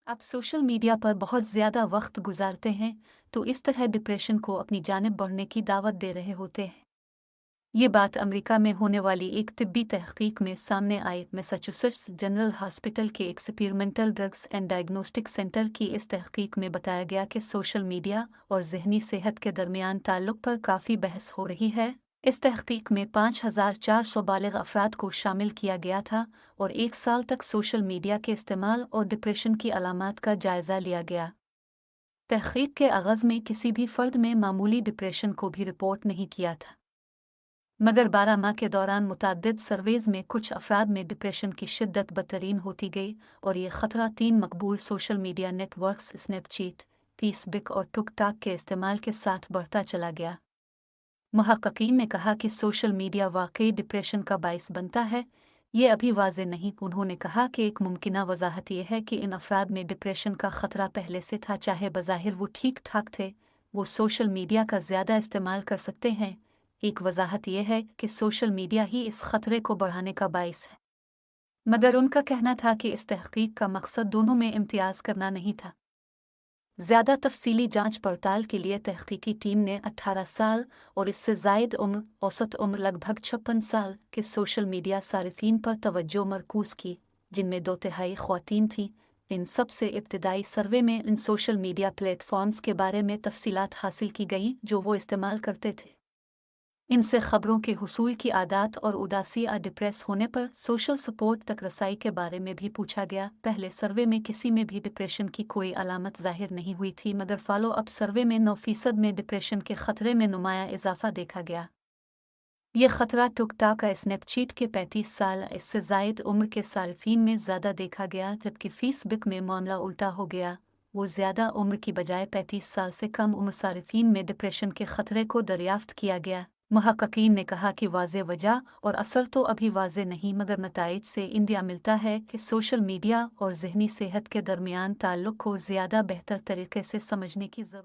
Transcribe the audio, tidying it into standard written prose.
आप social media पर बहुत ज़्यादा वक्त गुजारते हैं तो इस तरह डिप्रेशन को अपनी जानिब बढ़ने की दावत दे रहे होते हैं। ये बात अमेरिका में होने वाली एक तिब्बी तहकीक में सामने आई। मैसाचुसेट्स जनरल हॉस्पिटल के experimental drugs and diagnostic centre की इस तहकीक में बताया गया कि सोशल मीडिया और जहनी सेहत के दरमियान ताल्लुक पर काफ़ी बहस हो रही है। इस तहकीक में 5,400 बालिग अफराद को शामिल किया गया था और 1 साल तक सोशल मीडिया के इस्तेमाल और डिप्रेशन की अलामात का जायज़ा लिया गया। तहकीक के आगाज़ में किसी भी फ़र्द में मामूली डिप्रेशन को भी रिपोर्ट नहीं किया था, मगर 12 माह के दौरान मुतअद्दिद सर्वेज़ में कुछ अफराद में डिप्रेशन की शिद्दत बदतरीन होती गई और ये ख़तरा 3 मकबूल social media networks Snapchat, Facebook और टिकटॉक के इस्तेमाल के साथ बढ़ता चला गया। मुहक्किकीन ने कहा कि सोशल मीडिया वाकई डिप्रेशन का बाइस बनता है, ये अभी वाज़ेह नहीं। उन्होंने कहा कि एक मुमकिना वजाहत यह है कि इन अफराद में डिप्रेशन का ख़तरा पहले से था, चाहे बज़ाहिर वो ठीक ठाक थे, वो सोशल मीडिया का ज़्यादा इस्तेमाल कर सकते हैं। एक वजाहत यह है कि सोशल मीडिया ही इस ख़तरे को बढ़ाने का बाइस है, मगर उनका कहना था कि इस तहकीक का मकसद दोनों में इम्तियाज़ करना नहीं था। ज़्यादा तफसीली जांच पड़ताल के लिए तहकीकी टीम ने 18 साल और इससे ज़ायद उम्र, औसत उम्र लगभग 56 साल के सोशल मीडिया सारिफीन पर तवज्जो मरकूज़ की, जिनमें 2/3 ख़वातीन थीं। इन सबसे इब्तिदाई सर्वे में इन सोशल मीडिया प्लेटफॉर्म्स के बारे में तफसीलात हासिल की गईं जो वो इस्तेमाल करते थे। इनसे खबरों के हुसूल की आदत और उदासी या डिप्रेस होने पर सोशल सपोर्ट तक रसाई के बारे में भी पूछा गया। पहले सर्वे में किसी में भी डिप्रेशन की कोई अलामत जाहिर नहीं हुई थी, मगर फॉलो अप सर्वे में 9% में डिप्रेशन के खतरे में नुमाया इजाफा देखा गया। यह खतरा टिकटॉक का स्नैपचैट के 35 साल इससे जायद उम्र के सारिफीन में ज़्यादा देखा गया, जबकि फेसबुक में मामला उल्टा हो गया। वो ज़्यादा उम्र की बजाय 35 साल से कम उम्र सारिफीन में डिप्रेशन के खतरे को दरियाफ्त किया गया। मुहक्किकीन ने कहा कि वाज़ेह वजह और असर तो अभी वाज़ेह नहीं, मगर नताइज से इंदिया मिलता है कि सोशल मीडिया और जहनी सेहत के दरमियान ताल्लुक़ को ज़्यादा बेहतर तरीके से समझने की ज़रूरत